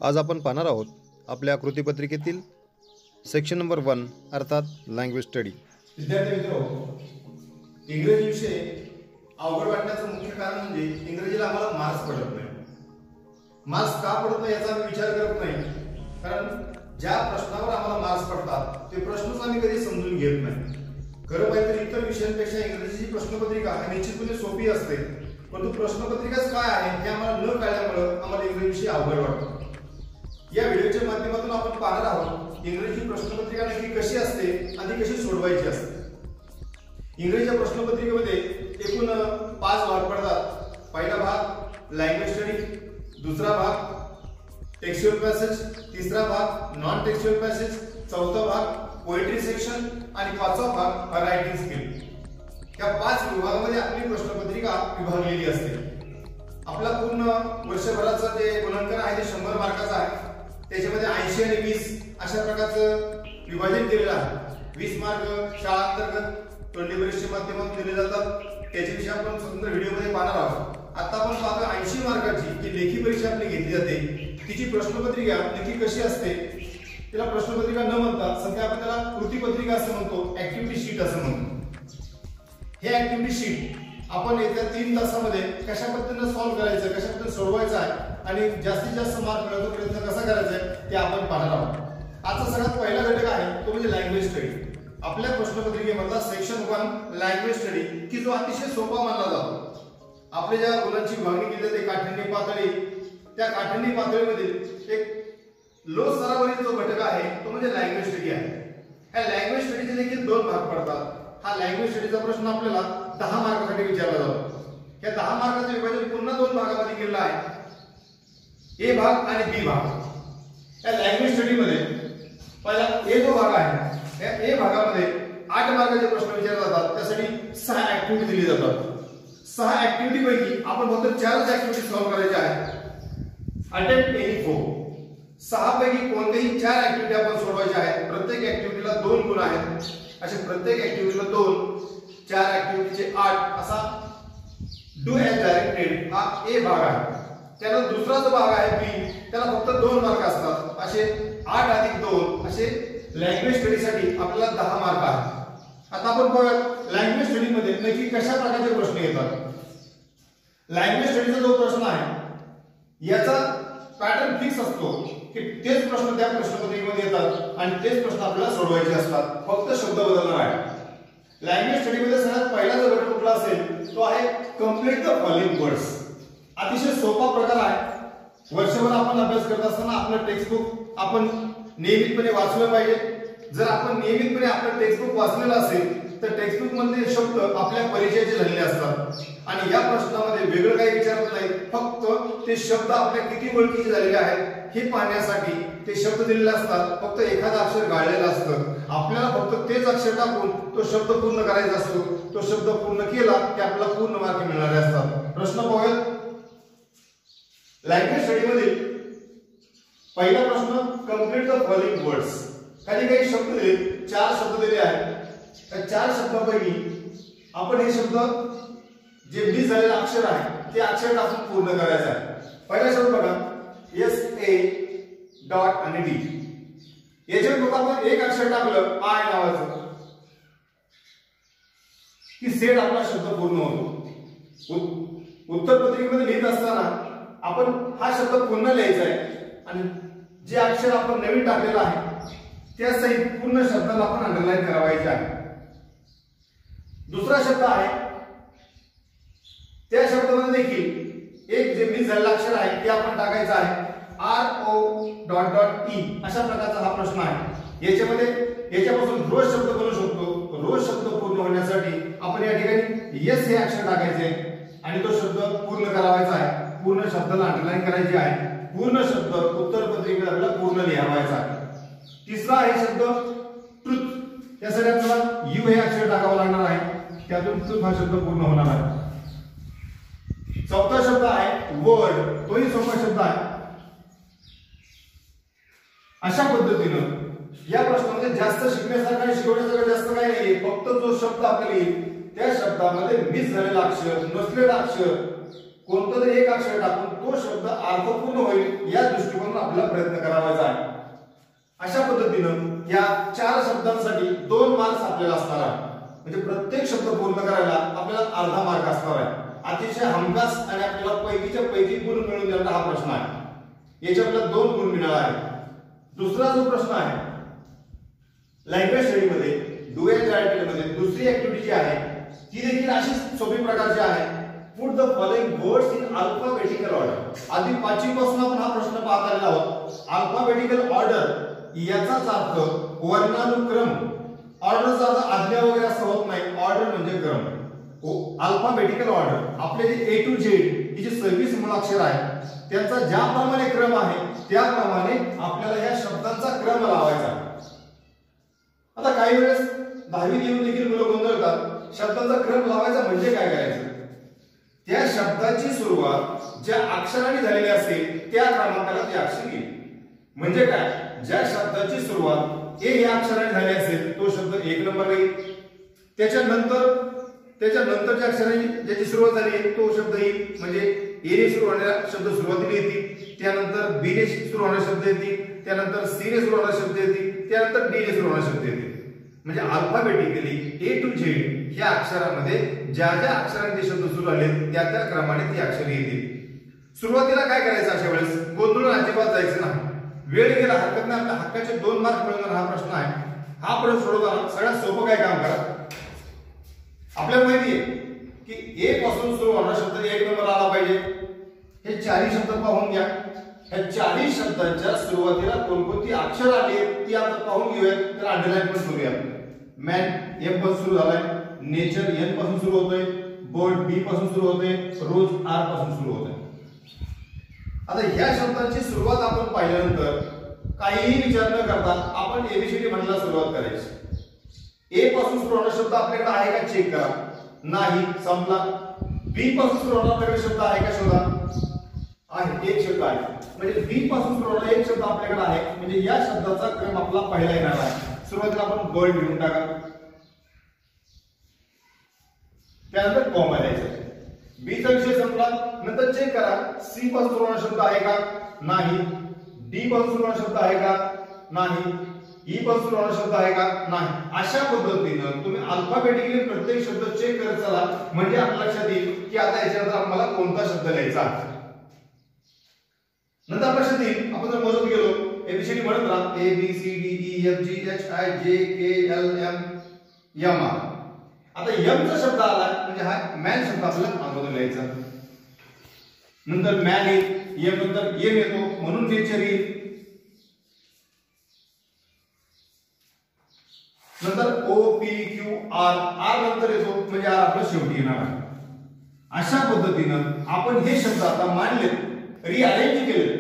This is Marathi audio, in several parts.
आज आपण पाहणार आहोत आपल्या कृतीपत्रिकेतील सेक्शन नंबर 1 अर्थात लँग्वेज स्टडी। विद्यार्थी मित्रांनो, इंग्रजी विषय अवघड वाटण्याचं मुख्य कारण म्हणजे इंग्रजीला आम्हाला मार्क्स पडत नाही। मार्क्स का पडत नाही याचा आम्ही विचार करत नाही, कारण ज्या प्रश्नावर आम्हाला मार्क्स पडतात ते प्रश्नच आम्ही कधी समजून घेत नाही। खरं पाहिजे इतर विषयांपेक्षा इंग्रजीची प्रश्नपत्रिका ही निश्चितपणे सोपी असते, परंतु प्रश्नपत्रिकाच काय आहे हे आम्हाला न कळल्यामुळे आम्हाला इंग्रजी विषय अवघड वाटतो। या व्हिडिओच्या माध्यमातून आपण पाहणार आहोत इंग्रजी प्रश्नपत्रिका नक्की कशी असते आणि कशी सोडवायची असते। इंग्रजीच्या प्रश्नपत्रिकेमध्ये एकूण 5 भाग पडतात। पहिला भाग लँग्वेज स्टडी, दुसरा भाग टेक्स्चुअल पॅसेज, तिसरा भाग नॉन टेक्स्चुअल पॅसेज, चौथा भाग पोएट्री सेक्शन आणि पाचवा भाग रायटिंग स्किल। या 5 विभागामध्ये आपली प्रश्नपत्रिका विभागलेली असते। आपला पूर्ण वर्षभराचा जे गुणांकन आहे ते 100 मार्काचा आहे। त्याच्यामध्ये 80 आणि 20 अशा प्रकारचं विभाजन केलेलं आहे। 20 मार्क शाळा अंतर्गत तोंडी परीक्षेच्या माध्यमातून दिले जातात, त्याच्याविषयी आपण स्वतंत्र व्हिडिओमध्ये पाहणार आहोत। आता आपण पाहतो 80 मार्काची जी लेखी परीक्षा आपली घेतली जाते तिची प्रश्नपत्रिका नक्की कशी असते। तिला प्रश्नपत्रिका न म्हणता सध्या आपण त्याला कृतीपत्रिका असं म्हणतो, ऍक्टिव्हिटी शीट असं म्हणतो। हे ऍक्टिव्हिटी शीट आपण येत्या 3 तासामध्ये कशा पद्धतीने सॉल्व्ह करायचं, कशा पद्धतीने सोडवायचं आहे आणि जास्तीत जास्त मार्क मिळवण्याचा प्रयत्न कसा करायचा आहे ते आपण पाहणार आहोत। आजचा सगळ्यात पहिला घटक आहे तो म्हणजे लँग्वेज स्टडी। आपल्या प्रश्नपत्रिकेमधला सेक्शन 1 लँग्वेज स्टडी की जो अतिशय सोपा मानला जातो। आपल्या ज्या गुणांची विभागणी केली जाते काठिण्य पातळी, त्या काठिण्य पातळीमध्ये एक लो स्तरावरील जो घटक आहे तो म्हणजे लँग्वेज स्टडी आहे। या लँग्वेज स्टडीचे देखील 2 भाग पडतात। हा लँग्वेज स्टडीचा प्रश्न आपल्याला 10 मार्कासाठी विचारला जातो। या 10 मार्काचे विभाजन पुन्हा 2 भागामध्ये केलेलं आहे, ए भाग आणि बी भाग। या लँग्वेज स्टडी मध्ये पहिला ए जो भाग आहे या ए भागामध्ये 8 मार्काचे प्रश्न विचारले जातात। त्यासाठी 6 ऍक्टिव्हिटी दिली जातात। 6 ऍक्टिव्हिटी पैकी आपण फक्त 4च ऍक्टिव्हिटी सॉल्व्ह करायच्या आहेत। Attempt any 4। 6 पैकी कोणतेही 4 ऍक्टिव्हिटी आपण सोडवायच्या आहेत। प्रत्येक ऍक्टिव्हिटीला 2 गुण आहेत। असे प्रत्येक ऍक्टिव्हिटीला 2, 4 ऍक्टिव्हिटीचे 8 असा डू एज डायरेक्टेड हा ए भाग आहे। त्यानंतर दुसरा जो भाग आहे बी, त्याला फक्त 2 मार्क असतात। असे 8 अधिक 2 असे लँग्वेज स्टडीसाठी आपल्याला 10 मार्क आहेत। आता आपण बघा लँग्वेज स्टडी मध्ये नक्की कशा प्रकारचे प्रश्न येतात। लँग्वेज स्टडीचा जो प्रश्न आहे याचा पॅटर्न फिक्स असतो की तेच प्रश्न त्या प्रश्नपत्रिकेमध्ये येतात आणि तेच प्रश्न आपल्याला सोडवायचे असतात, फक्त शब्द बदलणार आहे। लँग्वेज स्टडी मध्ये सगळ्यात पहिला जो घटक कुठला असेल तो आहे कंप्लीट द फॉलोइंग वर्ड्स। अतिशय सोपा प्रकार आहे। वर्षभर आपण अभ्यास करत असताना आपलं टेक्स्टबुक आपण नियमितपणे वाचलं पाहिजे। जर आपण नियमितपणे आपलं टेक्स्टबुक वाचलेलं असेल तर टेक्स्टबुक मधले शब्द आपल्या परिचयाचे झालेले असतात आणि या प्रश्नामध्ये वेगळं काही विचारत नाही, फक्त ते शब्द आपल्या किती ओळखीचे झालेले आहेत हे पाहण्यासाठी ते शब्द दिलेले असतात। फक्त एखादा अक्षर गाळलेलं असतं, आपल्याला फक्त तेच अक्षर टाकून तो शब्द पूर्ण करायचा असतो। तो शब्द पूर्ण केला की आपल्याला पूर्ण मार्क मिळणारे असतात। प्रश्न पाहूयात। लँग्वेज स्टडी मधील पहिला प्रश्न कंप्लीट द फॉलोइंग वर्ड्स। खाली काही शब्द दिले, 4 शब्द दिले आहेत। त्या 4 शब्दांपैकी आपण हे शब्द जे मिस झालेलं अक्षर आहे ते अक्षर टाकून पूर्ण करायचं आहे। पहिला शब्द बघा एस ए डॉट आणि डी। याच्यावर बघा आपण एक अक्षर टाकलं आय नावाचं की सेट आपला शब्द पूर्ण होतो। उत्तर पत्रिकेमध्ये लिहित असताना आपण हा शब्द पुन्हा लिहायचा आहे आणि जे अक्षर आपण नवीन टाकलेलं आहे त्या सहित पूर्ण शब्दाला आपण अंडरलाईन करावायचे आहे। दुसरा शब्द आहे त्या शब्दामध्ये देखील एक जे मिस झालेलं अक्षर आहे ते आपण टाकायचं आहे R O dot dot E अशा प्रकारचा हा प्रश्न आहे। याच्यापासून रोज शब्द बनवू शकतो। रोज शब्द पूर्ण होण्यासाठी आपण या ठिकाणी यस हे अक्षर टाकायचे आणि तो शब्द पूर्ण करावायचा आहे। पूर्ण शब्दाला अंडरलाईन करायची आहे। पूर्ण शब्द उत्तर पत्रिकेत आपल्याला पूर्ण लिहावायचा आहे। तिसरा आहे शब्द ट्रुथ। यासाठी आपल्याला यू हे अक्षर टाकावं लागणार आहे, त्यातून ट्रुथ हा शब्द पूर्ण होणार आहे। चौथा शब्द आहे वर्ड, तोही सोपा शब्द आहे। अशा पद्धतीनं या प्रश्नामध्ये जास्त शिकण्यासारखं आणि शिकवण्यासारखं जास्त काही नाहीये, फक्त जो शब्द आपल्याला येईल त्या शब्दामध्ये मिस झालेला अक्षर, नसलेला अक्षर कोणतं तरी एक अक्षर टाकून तो शब्द अर्थपूर्ण होईल या दृष्टिकोनातून आपल्याला प्रयत्न करावायचा आहे. अशा पद्धतीनं या 4 शब्दांसाठी 2 मार्क्स आपल्याला असणार आहे. म्हणजे प्रत्येक शब्द पूर्ण करायला आपल्याला अर्धा मार्क असणार आहे. अतिशय हमखास आणि आपल्याला पैकीच्या पैकी गुण मिळवून देणारा हा प्रश्न आहे. याचे आपल्याला 2 गुण मिळाले आहेत. दुसरा जो प्रश्न आहे लँग्वेज स्टडीमध्ये डू अँड राईट मध्ये दुसरी ऍक्टिव्हिटी जी आहे ती देखील अशी सोपी प्रकारची आहे. Put the following words in alphabetical order. आधी 5वी पासून आपण हा प्रश्न पाहत आलेला आहोत. अल्फाबेटिकल ऑर्डर याचाच अर्थ वर्णानुक्रम. ऑर्डरचा अर्थ आज्ञा वगैरे असं होत नाही. ऑर्डर म्हणजे क्रम. अल्फाबेटिकल ऑर्डर आपले जे A to Z ही जी 26 मुळाक्षर आहेत त्यांचा ज्याप्रमाणे क्रम आहे त्याप्रमाणे आपल्याला या शब्दांचा क्रम लावायचा. आता काही वेळेस 10वी येऊन देखील मुलं गोंधळतात. शब्दांचा क्रम लावायचा म्हणजे काय करायचं? त्या शब्दाची सुरुवात ज्या अक्षराने झालेली असेल त्या क्रमांकाला ते अक्षर येईल. म्हणजे काय? ज्या शब्दाची सुरुवात ए या अक्षराने झाली असेल तो शब्द 1 नंबरला येईल. त्याच्यानंतर ज्या अक्षराने ज्याची सुरुवात झाली आहे तो शब्द येईल. म्हणजे ए ने सुरू होणारा शब्द सुरुवातीला येतील. त्यानंतर बी ने सुरू होणारे शब्द येतील. त्यानंतर सी ने सुरू होणारे शब्द येतील. त्यानंतर डी ने सुरू होणारे शब्द येतील. म्हणजे अल्फाबेटिकली A to Z ह्या अक्षरामध्ये ज्या ज्या अक्षरांचे शब्द सुरू आले त्या त्या क्रमाने ती अक्षरे येतील. सुरुवातीला काय करायचं? अशा वेळेस गोंधळून अजिबात जायचं नाही. वेळ गेला हरकत नाही. आपल्या हक्काचे 2 मार्क मिळवणार हा प्रश्न आहे. हा प्रश्न सोडवताना सगळ्यात सोपं काय काम करा. आपल्याला माहिती आहे की ए पासून सुरू होणारा शब्द 1 नंबरला आला पाहिजे. हे 4ही शब्द पाहून घ्या. ह्या 4ही शब्दांच्या सुरुवातीला कोणकोणती अक्षर आली ती आपण पाहून घेऊया. तर अंडरलाईन पण करूया. मॅन M पासून सुरू झालाय. नेचर N पासून सुरू होतोय. बर्ड B पासून सुरू होतोय. रोज R पासून सुरू होतोय. आता ह्या शब्दांची सुरुवात आपण पाहिल्यानंतर काहीही विचार न करता आपण ABCD म्हणायला सुरुवात करायची. ए पासून सुरू होणारा शब्द आपल्याकडे आहे का चेक करा. नाही, संपला. बी पासून सुरू होणारा आपल्याकडे शब्द आहे का शोधा. आहे, एक शब्द आहे. म्हणजे बी पासून सुरू होणारा एक शब्द आपल्याकडे आहे. म्हणजे या शब्दाचा क्रम आपला पहिला येणार आहे. सुरुवातीला आपण बर्ड लिहून टाका. त्यानंतर कॉमा द्यायचा. बी चा विषय संपला. नंतर चेक करा सी पासून सुरू होणारा शब्द आहे का. नाही. डी पासून सुरू होणारा शब्द आहे का. नाही. ई पासून सुरू होणारा शब्द आहे का. नाही. अशा पद्धतीने तुम्ही अल्फाबेटिकली प्रत्येक शब्द चेक करत चला. म्हणजे आपल्या लक्षात येईल की आता याच्यानंतर आपल्याला कोणता शब्द लिहायचा. नंतर आपल्या लक्षात येईल आपण जर मोजत गेलो एबीसीडी म्हणत राहा A B C D E F G H I J K L M M R. आता M चा शब्द आला म्हणजे हा मॅन शब्द आपल्याला अगोदर लिहायचा. नंतर मॅन येईल. M नंतर M येतो म्हणून नेचर येईल. नंतर O P Q R R नंतर येतो म्हणजे R आपला शेवटी येणार आहे. अशा पद्धतीनं आपण हे शब्द आता मांडले रिअरेंज केले.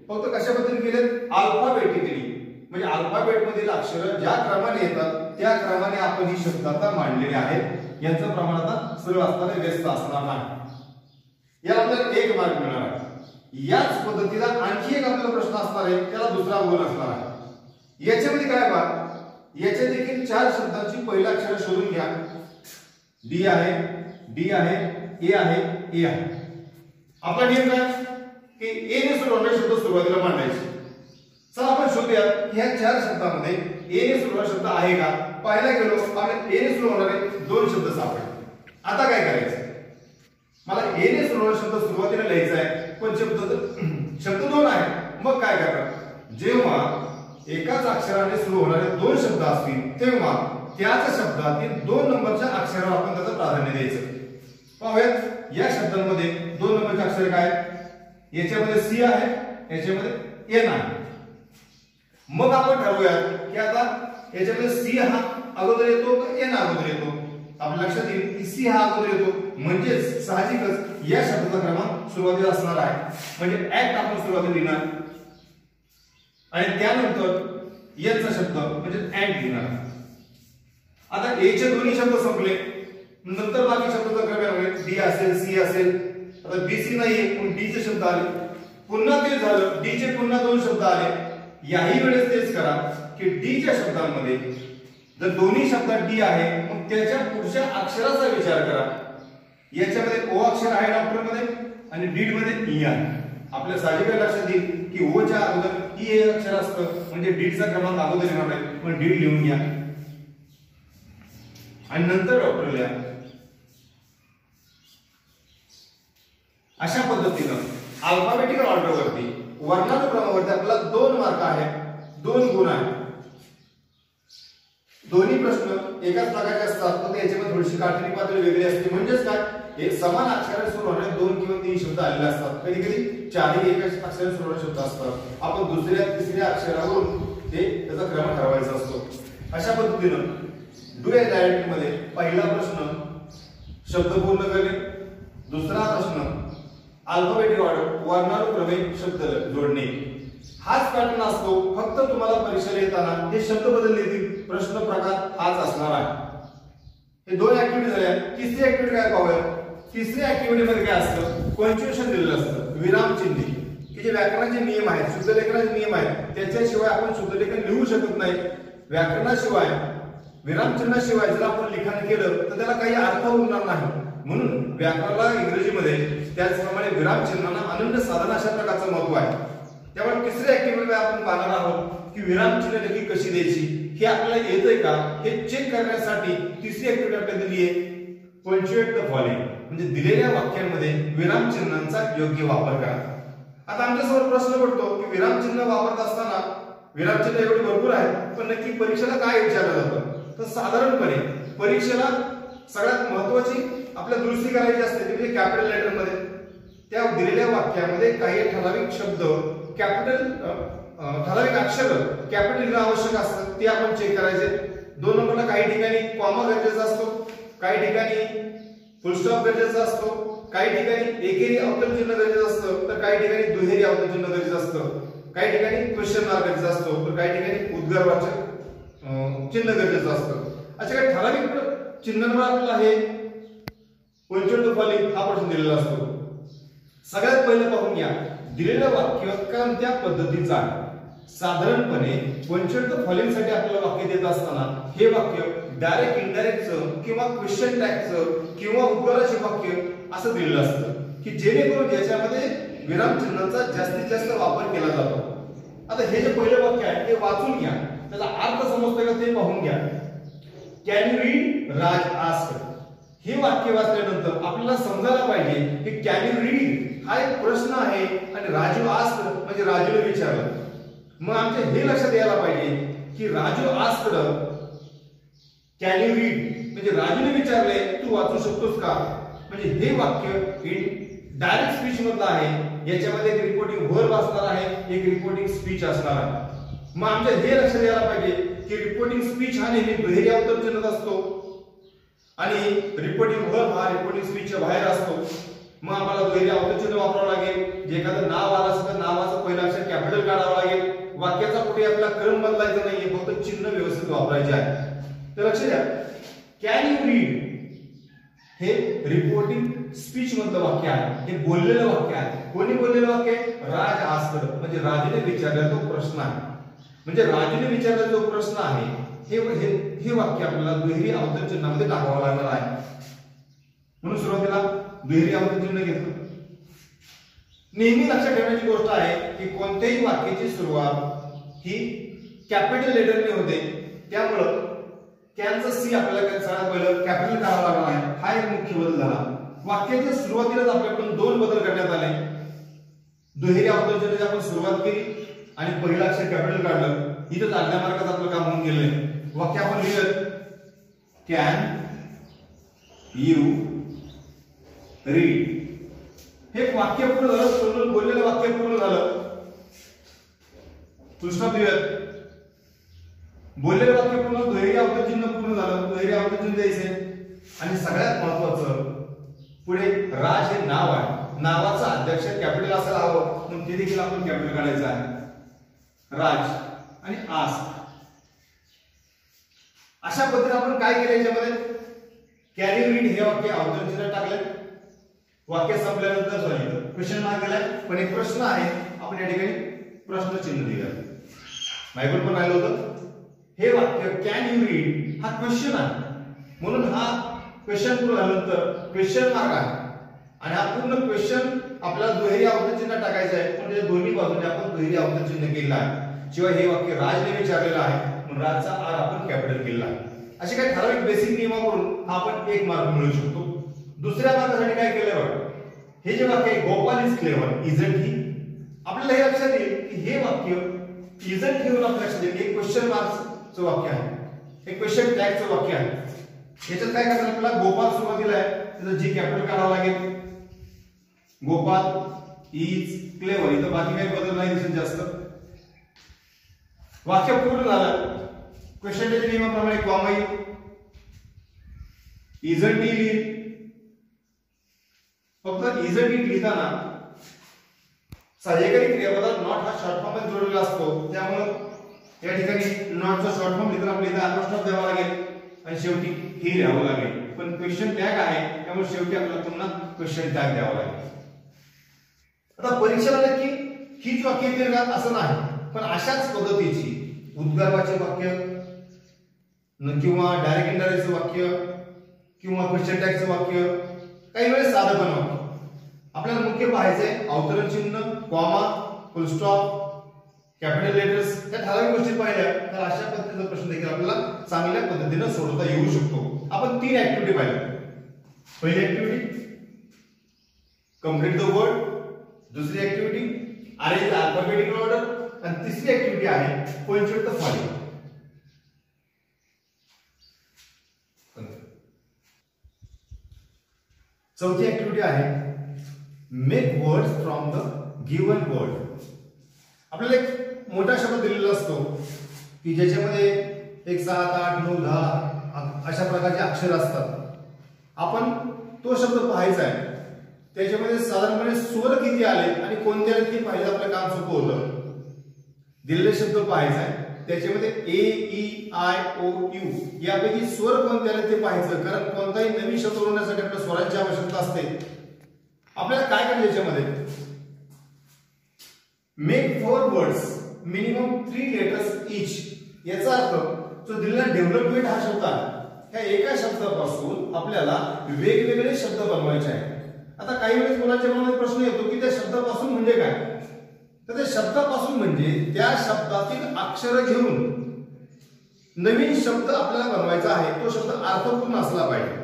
फक्त कशा पद्धतीने केले? अल्फाबेटिकली. म्हणजे अल्फाबेट मधील अक्षर ज्या क्रमाने येतात त्या क्रमाने आपण ही शब्द आता मांडलेले आहेत. यांचं प्रमाण आता सरळ असणार व्यस्त असणार नाही. याला आपल्याला 1 मार्क मिळणार आहे. याच पद्धतीला आणखी एक आपला प्रश्न असणार आहे. त्याला दुसरा गुण असणार आहे. याच्यामध्ये काय बघा याचे देखील 4 शब्दांची पहिला अक्षर शोधून घ्या. डी आहे, डी आहे, ए आहे, ए आहे. आपला नियम काय की ए ने सुरू होणारे शब्द सुरुवातीला मांडायचे. चला आपण शोधूया ह्या 4 शब्दांमध्ये ए ने सुरू होणारा शब्द आहे का. पाहायला गेलो आपल्याला ए ने सुरू होणारे 2 शब्द सापडले. आता काय करायचं? मला ए ने सुरू होणारा शब्द सुरुवातीला लिहायचा आहे पण शब्द 2 आहे. मग काय करणार? जेव्हा एकाच अक्षराने सुरू होणारे 2 शब्द असतील तेव्हा त्याच शब्दातील 2 नंबरच्या अक्षरावर आपण त्याचं प्राधान्य द्यायचं. पाहूयात या शब्दांमध्ये 2 नंबरचे अक्षर काय. याच्यामध्ये सी आहे, याच्यामध्ये एन आहे. मग आपण ठरवूयात की आता याच्यामध्ये सी हा अगोदर येतो का एन अगोदर येतो. आपल्या लक्षात येईल की सी हा अगोदर येतो म्हणजे साहजिकच या शब्दाचा क्रमांक सुरुवातीला असणार आहे. म्हणजे ऍक्ट आपण सुरुवातीला लिहिणार आणि त्यानंतर एनचा शब्द म्हणजे अँड लिहिणार. आता ए चे दोन्ही शब्द संपले. नंतर बाकी शब्दाचा क्रम आहे. डी असेल, सी असेल. आता बी सी नाहीये पण डी चे शब्द आले. पुन्हा ते झालं डी चे पुन्हा 2 शब्द आले. याही वेळेस तेच करा की डी च्या शब्दांमध्ये जर दोन्ही शब्दात डी आहे मग त्याच्या पुढच्या अक्षराचा विचार करा. याच्यामध्ये ओ अक्षर आहे डॉक्टर मध्ये. आणि डीड मध्ये ई आहे. आपल्या साहजिक लक्षात येईल की ओ च्या अगोदर ई हे अक्षर असतं म्हणजे डीडचा क्रमांक अगोदर येणार नाही, पण डीड लिहून घ्या आणि नंतर डॉक्टर लिहा. अशा पद्धतीनं अल्फाबेटिकल ऑर्डरवरती वर्णानुक्रमावरती आपल्याला 2 मार्क आहे, 2 गुण आहे. दोन्ही प्रश्न एकाच प्रकारचे असतात, फक्त याच्यामध्ये थोडीशी काठिण्य पातळी वेगळी असते. म्हणजेच काय, एक समान अक्षराने सुरू होणारे 2 किंवा 3 शब्द आलेले असतात. कधी कधी 4ही एकाच अक्षराने सुरू होणारे शब्द असतात. आपण दुसऱ्या तिसऱ्या अक्षरावरून त्याचा क्रम ठरवायचा असतो. अशा पद्धतीनं डू या डायरेक्ट मध्ये पहिला प्रश्न शब्द पूर्ण करणे, दुसरा प्रश्न अल्फाबेटिक ऑर्डर वर्णानुक्रमे शब्द जोडणे. हाच पॅटर्न असतो, फक्त तुम्हाला परीक्षेला येताना हे शब्द बदलले येतील, प्रश्न प्रकार हाच असणार आहे. हे 2 ऍक्टिव्हिटी झाल्या. तिसरी ऍक्टिव्हिटी काय पाहूया. तिसरी ऍक्टिव्हिटी मध्ये काय असतं, पंक्च्युएशन दिलेलं असतं, विराम चिन्हे, की जे व्याकरणाचे नियम आहेत, शुद्धलेखनाचे नियम आहेत, त्याच्याशिवाय आपण शुद्धलेखन लिहू शकत नाही. व्याकरणाशिवाय विरामचिन्हाशिवाय जर आपण लिखाण केलं तर त्याला काही अर्थ उरणार नाही. म्हणून व्याकरणाला इंग्रजीमध्ये त्याचप्रमाणे विरामचिन्हांना अनन्य साधन अशा प्रकारचं महत्व आहे. त्यामुळे तिसऱ्या ऍक्टिव्हिटीमध्ये आपण पाहणार आहोत की विरामचिन्ह नक्की कशी द्यायची, हे आपल्याला येतंय का हे चेक करण्यासाठी तिसरी ऍक्टिव्हिटी आपल्याला दिली आहे, पंक्च्युएट द फॉलोइंग, म्हणजे दिलेल्या वाक्यांमध्ये विरामचिन्हांचा योग्य वापर करा. आता आमच्यासमोर प्रश्न पडतो की विरामचिन्ह वापरत असताना विरामचिन्ह एवढी भरपूर आहेत, पण नक्की परीक्षेला काय विचारलं जातं. तर साधारणपणे परीक्षेला सगळ्यात महत्त्वाची आपल्याला दुरुस्ती करायची असते ती म्हणजे कॅपिटल लेटर मध्ये. त्या दिलेल्या वाक्यामध्ये काही ठराविक शब्द ठराविक अक्षर कॅपिटल लिहिणं आवश्यक असतं, ते आपण चेक करायचे. 2 नंबरला काही ठिकाणी कॉमा गरजेचा असतो, काही ठिकाणी फुल स्टॉप गरजेचा असतो, काही ठिकाणी एकेरी अवतरण चिन्ह गरजेचं असतं, तर काही ठिकाणी दुहेरी अवतरण चिन्ह गरजेचं असतं, काही ठिकाणी क्वेश्चन मार्क गरजेचा असतो, तर काही ठिकाणी उद्गारवाचक चिन्ह गरजेचं असतं. अशा काही ठराविक चिन्हांवर आपल्याला हे पंक्च्युएट द फॉलोइंग हा प्रश्न दिलेला असतो. सगळ्यात पहिलं पाहून घ्या, दिलेलं वाक्य कोणत्या पद्धतीचं आहे. साधारणपणे पंक्च्युएट द फॉलोइंग साठी आपल्याला वाक्य देत असताना हे वाक्य डायरेक्ट इनडायरेक्टचं किंवा क्वेश्चन टॅगचं किंवा उद्गाराचे वाक्य असं दिलेलं असतं, की जेणेकरून याच्यामध्ये विरामचिन्हांचा जास्तीत जास्त वापर केला जातो. आता हे जे पहिलं वाक्य आहे ते वाचून घ्या, त्याचा अर्थ समजतोय का ते पाहून घ्या. Can you read, Raj asked. हे वाक्य वाचल्यानंतर आपल्याला समजायला पाहिजे की कॅन यू रीड हा एक प्रश्न आहे आणि राजू आस्क्ड म्हणजे राजूने विचारलं. मग आमच्या हे लक्षात यायला पाहिजे की Raju asked can you read म्हणजे राजूने विचारले तू वाचू शकतोस का. म्हणजे हे वाक्य डायरेक्ट स्पीच मधलं आहे, याच्यामध्ये एक रिपोर्टिंग व्हर्ब असणार आहे, एक रिपोर्टिंग स्पीच असणार आहे. मग आमच्या हे लक्षात यायला पाहिजे की रिपोर्टिंग स्पीच हा नेहमी दुहेरी अवतरण चिन्हात असतो आणि रिपोर्टिंग व्हर्ब हा रिपोर्टिंग स्पीचच्या बाहेर असतो. मग आम्हाला दुहेरी अवतरण चिन्ह वापरावं लागेल. जे एखादं नाव आलं असेल तर नावाचं पहिलं अक्षर कॅपिटल काढावं लागेल. वाक्याचा कुठे आपला क्रम बदलायचा नाहीये, फक्त चिन्ह व्यवस्थित वापरायचे आहे. तर लक्ष द्या, कॅन यू रीड हे रिपोर्टिंग स्पीच मधलं वाक्य आहे, हे बोललेलं वाक्य आहे. कोणी बोललेलं वाक्य आहे, राज आस्क्ड म्हणजे राजूने विचारलेला तो प्रश्न आहे. म्हणजे राजूने विचारलेला जो प्रश्न आहे हे वाक्य आपल्याला दुहेरी अवतरण चिन्हामध्ये टाकावं लागणार आहे. म्हणून सुरुवातीला दुहेरी अवतरण चिन्ह घेतलं. नेहमी लक्षात ठेवण्याची गोष्ट आहे की कोणत्याही वाक्याची सुरुवात ही कॅपिटल लेटरने होते, त्यामुळं कॅनचा सी आपल्याला सगळ्यात पहिलं कॅपिटल करावं लागणार आहे. हा एक मुख्य बदल झाला. वाक्याच्या सुरुवातीलाच आपल्याकडून 2 बदल करण्यात आले. दुहेरी अवतरण चिन्हाची आपण सुरुवात केली आणि पहिलं अक्षर कॅपिटल काढलं. इथं अर्ध्या मार्काचं आपलं काम होऊन गेलंय. वाक्य आपण लिहिलं कॅन यू रीड. हे वाक्य पूर्ण झालं, समजून बोललेलं वाक्य पूर्ण झालं. फुल स्टॉप दिलं. बोललेलं वाक्य पूर्ण, दुहेरी अवतरण चिन्ह पूर्ण झालं. दुहेरी अवतरण चिन्ह द्यायचे. आणि सगळ्यात महत्त्वाचं पुढे राज हे नाव आहे, नावाचा अध्यक्ष कॅपिटल असायला हवं, म्हणून ते देखील आपण कॅपिटल काढायचं आहे. राज आणि आस्क. अशा पद्धतीने आपण काय केलं याच्यामध्ये, कॅन यू रीड हे वाक्य अवतरण चिन्ह टाकले. वाक्य संपल्यानंतर क्वेश्चन मार्क दिलाय, पण एक प्रश्न आहे, आपण या ठिकाणी प्रश्न चिन्ह दिलं. मायबल पण राहिलं होतं. हे वाक्य कॅन यू रीड हा क्वेश्चन आहे, म्हणून हा क्वेश्चन पूर्ण झाल्यानंतर क्वेश्चन मार्क आहे आणि हा पूर्ण क्वेश्चन आपल्याला दुहेरी अवतरण चिन्ह टाकायचं आहे, पण त्या दोन्ही बाजूने आपण दुहेरी अवतरण चिन्ह केलेलं आहे. शिवाय हे वाक्य राजने विचारलेलं आहे म्हणून राजचा आर आपण कॅपिटल केलेला आहे. असे काही ठराविक बेसिक नियमावरून आपण 1 मार्क मिळवू शकतो. दुसऱ्या मार्कासाठी काय केलं बघा, हे जे वाक्य आहे Gopal is clever isn't he, आपल्याला हे लक्षात येईल की हे वाक्य इजंट घेऊन आपल्या लक्षात येईल एक क्वेश्चन मार्कचं वाक्य आहे, एक क्वेश्चन टॅगचं वाक्य आहे. याच्यात काय करायचं आपल्याला, गोपाल सुरुवातीला आहे त्याचं जी कॅपिटल काढावं लागेल. गोपाल इज क्लेवर, इथं बाकी काही बदल नाही दिसत जास्त. वाक्य पूर्ण झालं, क्वेश्चन टॅगच्या नियमाप्रमाणे कॉमा येईल, इजंट येईल. फक्त इजंट लिहिताना सहाय्यकारी क्रियापदात नॉट हा शॉर्ट फॉर्म मध्ये जोडलेला असतो, त्यामुळे या ठिकाणी नॉटचा शॉर्ट फॉर्म लिहिताना आपल्याला अपॉस्ट्रोफ द्यावा लागेल आणि शेवटी ही लिहावं लागेल. पण क्वेश्चन टॅग आहे त्यामुळे शेवटी आपल्याला पुन्हा क्वेश्चन टॅग द्यावा लागेल. आता परीक्षेला नक्की हीच वाक्य येतील का असं नाही, पण अशाच पद्धतीची उद्गारवाचे वाक्य किंवा डायरेक्ट इनडायरेक्टचं वाक्य किंवा क्वेश्चन टॅगचं वाक्य, काही वेळेस साधं पण वाक्य आपल्याला मुख्य पाहायचंय. अवतरण चिन्ह, कॉमा, फुल स्टॉप, कॅपिटल लेटर्स या ठराविक गोष्टी पाहिल्या तर अशा पद्धतीचा प्रश्न देखील आपल्याला चांगल्या पद्धतीने सोडवता येऊ शकतो. आपण 3 ऍक्टिव्हिटी पाहिल्या. पहिली ऍक्टिव्हिटी कंप्लीट द वर्ड, दुसरी activity arrange the alphabetical order आणि तिसरी ऍक्टिव्हिटी आहे पॉइंट द फॉलोइंग. चौथी ऍक्टिव्हिटी आहे make words from the given word. आपल्याला एक मोठा शब्द दिलेला असतो की ज्याच्यामध्ये 1 7 8 9 10 अशा प्रकारचे अक्षर असतात. आपण तो शब्द पाहायचा आहे, त्याच्यामध्ये साधारणपणे स्वर किती आले आणि कोणत्या रीती पाहिजे आपलं काम सोपं होतं. दिलेले शब्द पाहायचा आहे, त्याच्यामध्ये ए ई आय ओ यू यापैकी स्वर कोणते आले ते पाहायचं, कारण कोणताही नवीन शब्द बनवण्यासाठी आपल्याला स्वरांची आवश्यकता असते. आपल्याला काय करायचं याच्यामध्ये, make 4 words minimum 3 letters each. याचा अर्थ जो दिलेला डेव्हलपमेंट हा शब्द आहे, ह्या एका शब्दापासून आपल्याला वेगवेगळे शब्द बनवायचे आहेत. आता काही वेळेस मुलांच्या मनात प्रश्न येतो की त्या शब्दापासून म्हणजे काय, तर त्या शब्दापासून म्हणजे त्या शब्दातील अक्षर घेऊन नवीन शब्द आपल्याला बनवायचा आहे. तो शब्द अर्थपूर्ण असला पाहिजे.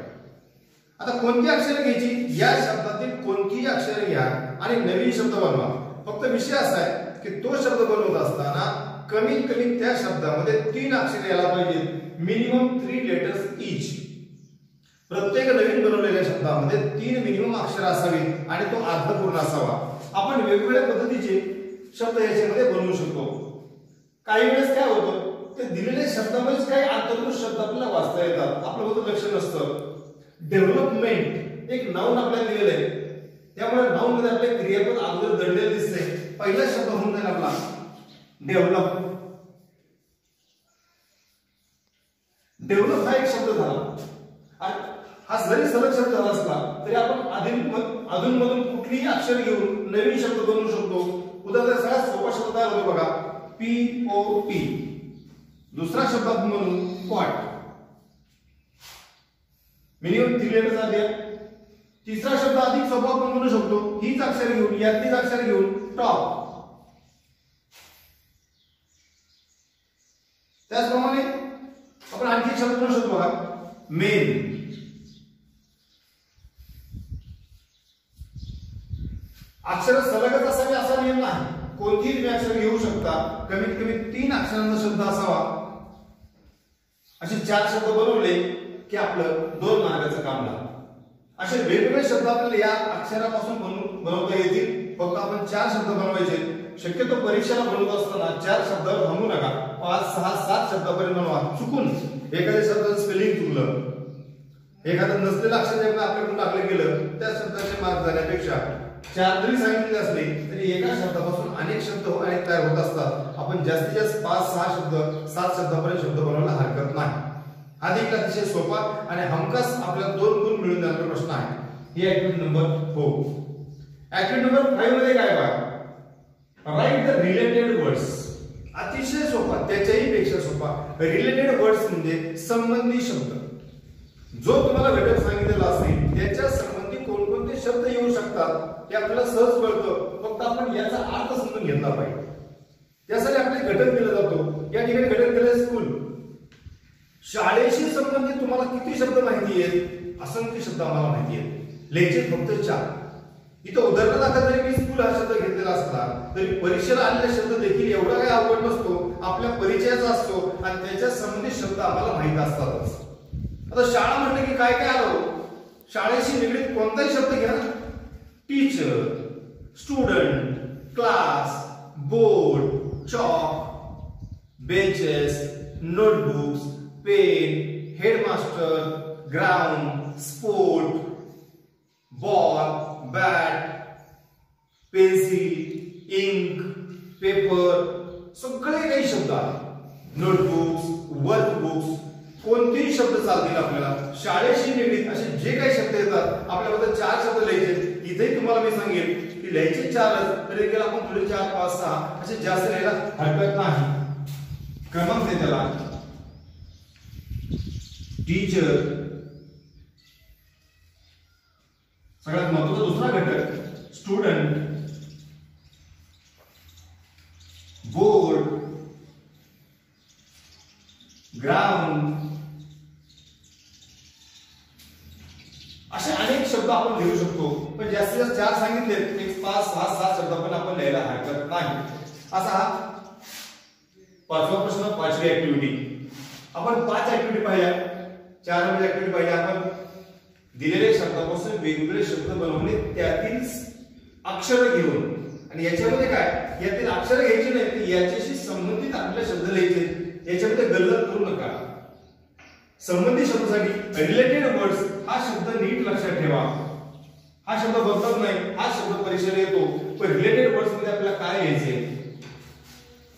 आता कोणती अक्षरे घ्यायची, या शब्दातील कोणतीही अक्षरे घ्या आणि नवीन शब्द बनवा. फक्त विषय असा आहे की तो शब्द बनवत असताना कमीत कमी त्या शब्दामध्ये 3 अक्षरे यायला पाहिजेत, मिनिमम 3 लेटर्स ईच. प्रत्येक नवीन बनवलेल्या शब्दामध्ये 3 मिनिमम अक्षर असावीत आणि तो अर्थपूर्ण असावा. आपण वेगवेगळ्या पद्धतीचे शब्द याच्यामध्ये बनवू शकतो. काही वेळेस काय होतं, ते दिलेल्या शब्दामध्येच काही अंतर्गत शब्द आपल्याला वाचता येतात, आपलं होतं लक्ष नसतं. डेव्हलपमेंट एक नाउन आपल्याला दिलेलं आहे, त्यामुळे नाउन मध्ये आपले क्रियापद अगोदर दडलेले दिसते. पहिला शब्द होऊन जाईल आपला डेव्हलप. डेव्हलप हा एक शब्द झाला. हा जरी सलग शब्द झाला असला तरी आपण अधूनमधून कुठलीही अक्षर घेऊन नवीन शब्द बनवू शकतो. उदाहरणार्थ सगळ्यात सोपा शब्द काय होतो बघा, पी ओ टी. दुसरा शब्द म्हणून पॉट, मिनिमम 3 लेटर्स आले. तिसरा शब्द अधिक सोपा आपण म्हणू शकतो, हीच अक्षर घेऊन, यातलीच अक्षर घेऊन टॉप. त्याचप्रमाणे आपण आणखी एक शब्द म्हणू शकतो बघा, मेन. अक्षर सलगच असावी असा नियम नाही, कोणतीही तुम्ही अक्षर घेऊ शकता. कमीत कमी 3 अक्षरांचा शब्द असावा. असे 4 शब्द बनवले की आपलं 2 मार्काचं काम झालं. असे वेगवेगळे शब्द आपल्याला या अक्षरापासून बनवता येतील. फक्त आपण 4 शब्द बनवायचे. शक्यतो परीक्षेला बनवत असताना 4 शब्दावर थांबू नका, 5 6 7 शब्दापर्यंत बनवा. चुकून एखाद्या शब्दाचं स्पेलिंग चुकलं, एखादं नसलेलं अक्षर जेव्हा आपल्याकडून टाकलं गेलं, त्या शब्दाचे मार्क जाण्यापेक्षा 4 जरी सांगितले असले तरी एका शब्दापासून अनेक शब्द अनेक तयार होत असतात. आपण जास्तीत जास्त 5 6 शब्द 7 शब्दापर्यंत शब्द बनवायला हरकत नाही. हा देखील अतिशय सोपा आणि हमखास आपल्याला 2 गुण मिळून देणारा प्रश्न आहे. ही ऍक्टिव्हिटी नंबर 4. ऍक्टिव्हिटी नंबर 5 मध्ये काय बघा, राईट द रिलेटेड वर्ड्स. अतिशय सोपा, त्याच्याही पेक्षा सोपा. रिलेटेड वर्ड्स म्हणजे संबंधी शब्द. जो तुम्हाला घटक सांगितलेला असेल त्याच्या संबंधी कोणकोणते शब्द येऊ शकतात ते आपल्याला सहज कळतं, फक्त आपण याचा अर्थ समजून घेतला पाहिजे. त्यासाठी आपले घटक दिला जातो. या ठिकाणी घटक दिले स्कूल. शाळेशी संबंधित तुम्हाला किती शब्द माहिती आहेत? असंख्य शब्द आम्हाला माहिती आहेत. लिहायचे फक्त 4. इथं उदाहरणादाखल जरी मी स्कूल हा शब्द घेतलेला असला तरी परीक्षेला आलेला शब्द देखील एवढा काही अवघड नसतो, आपल्या परिचयाचा असतो आणि त्याच्या संबंधित शब्द आम्हाला माहित असतातच. आता शाळा म्हटलं की काय काय आलं? शाळेशी निगडीत कोणताही शब्द घ्या ना. Teacher, student, class, board, chalk, benches, notebooks, pen, headmaster, ground, sport, ball, bat, pencil, ink, paper, सगळे काही शब्द आहेत. नोटबुक्स, वर्कबुक्स, कोणतेही शब्द चालतील आपल्याला. शाळेशी निगडीत असे जे काही शब्द येतात आपल्याला फक्त 4 शब्द लिहायचे. इथेही तुम्हाला मी सांगेन की लिहायचे 4च, तरी गेला आपण पुढे 4, 5, 6 असे जास्त लिहायला हरकत नाही. क्रमांक दे त्याला. टीचर, सगळ्यात महत्त्वाचा दुसरा घटक स्टुडंट, बोर्ड, ग्राउंड, असे अनेक शब्द आपण लिहू शकतो. पण जास्तीत जास्त 4 सांगितले, एक 5, 6, 7 शब्द पण आपण लिहायला हरकत नाही. असा हा 5वा प्रश्न, 5वी ऍक्टिव्हिटी. आपण 5 ऍक्टिव्हिटी पाहिल्या, 4 नंबर ऍक्टिव्हिटी पाहिल्या. आपण दिलेल्या शब्दापासून वेगवेगळे शब्द बनवणे, त्यातील अक्षर घेऊन, आणि याच्यामध्ये काय, यातील अक्षर घ्यायची नाही, तर याच्याशी संबंधित आपल्याला शब्द लिहायचे. याच्यामध्ये गल्लत करू नका. संबंधित शब्दासाठी रिलेटेड वर्ड्स हा शब्द नीट लक्षात ठेवा. हा शब्द बदलत नाही, हा शब्द परीक्षेला येतो, पण रिलेटेड वर्ड्स मध्ये आपल्याला काय लिहायचे.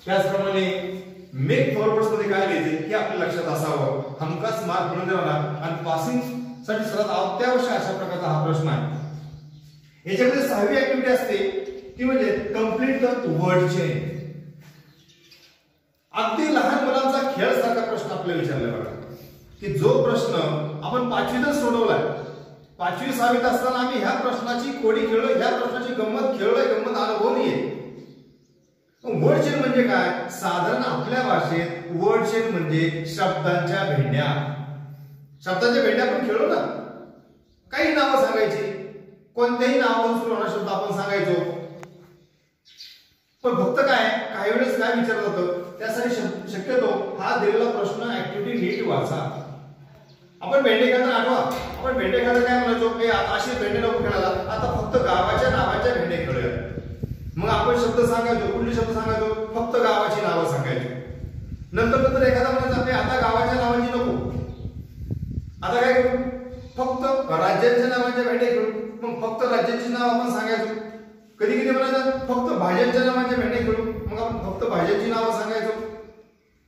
त्याचप्रमाणे मेक फॉरवर्ड्स मध्ये काय लिहायचे हे आपल्या लक्षात असावं. हमखास मार्क मिळून देणार आणि पासिंग साठी सर्वात अत्यावश्यक अशा प्रकारचा हा प्रश्न आहे. याच्यामध्ये 6वी ऍक्टिव्हिटी असते ती म्हणजे कंप्लीट द वर्ड चेन. अगदी लहान मुलांचा खेळ सारखा प्रश्न आपल्याला विचारला बघा, की जो प्रश्न आपण 5वीतच सोडवलाय, 5वी 6वीत असताना आम्ही ह्या प्रश्नाची कोडी खेळलोय, ह्या प्रश्नाची गंमत खेळलोय, गंमत अनुभवली आहे. वर्ड चेन म्हणजे काय? साधारण आपल्या भाषेत वर्ड चेन म्हणजे शब्दांच्या भेंड्या. शब्दांच्या भेंड्या आपण खेळलो ना, काही नावं सांगायची, कोणत्याही नावावरून सुरू होणारा शब्द आपण सांगायचो. पण फक्त काय, काही वेळेस काय विचारलं जातं, त्यासाठी शक्यतो हा दिलेला प्रश्न ऍक्टिव्हिटी नीट वाचा. आपण भेंडे खेळताना आठवा, आपण भेंडे खेळताना काय म्हणायचो, असे भेंडे नको खेळायला, आता फक्त गावाच्या नावाच्या भेंडे खेळूया. मग आपण शब्द सांगायचो, कुठले शब्द सांगायचो, फक्त गावाची नावं सांगायचो. नंतर एखादा म्हणायचं आता गावाच्या नावाची नको, आता काय करू, फक्त राज्याच्या नावाच्या भेंडे खेळू. मग फक्त राज्याची नाव आपण सांगायचो. कधी कधी म्हणायचं फक्त भाज्यांच्या नावाच्या भेंडे खेळू, मग आपण फक्त भाज्यांची नावं सांगायचो.